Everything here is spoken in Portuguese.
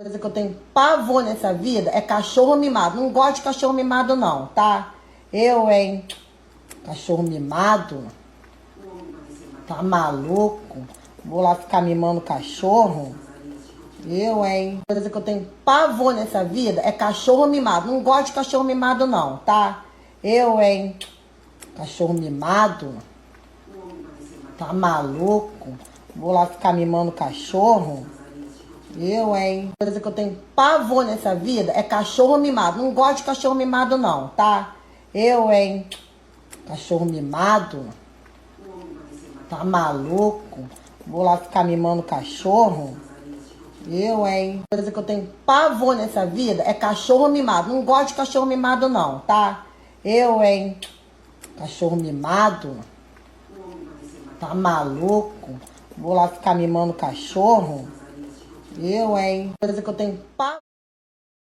Coisa que eu tenho pavor nessa vida é cachorro mimado. Não gosto de cachorro mimado não, tá? Eu, hein? Cachorro mimado? Tá maluco? Vou lá ficar mimando cachorro? Eu, hein? Coisa que eu tenho pavor nessa vida é cachorro mimado. Não gosto de cachorro mimado não, tá? Eu, hein? Cachorro mimado? Tá maluco? Vou lá ficar mimando cachorro? Eu, hein? Coisa que eu tenho pavor nessa vida é cachorro mimado. Não gosto de cachorro mimado não, tá? Eu, hein? Cachorro mimado? Tá maluco? Vou lá ficar mimando cachorro? Eu, hein? Coisa que eu tenho pavor nessa vida é cachorro mimado. Não gosto de cachorro mimado não, tá? Eu, hein? Cachorro mimado? Tá maluco? Vou lá ficar mimando cachorro? Eu, hein? Coisa que eu tenho pavor.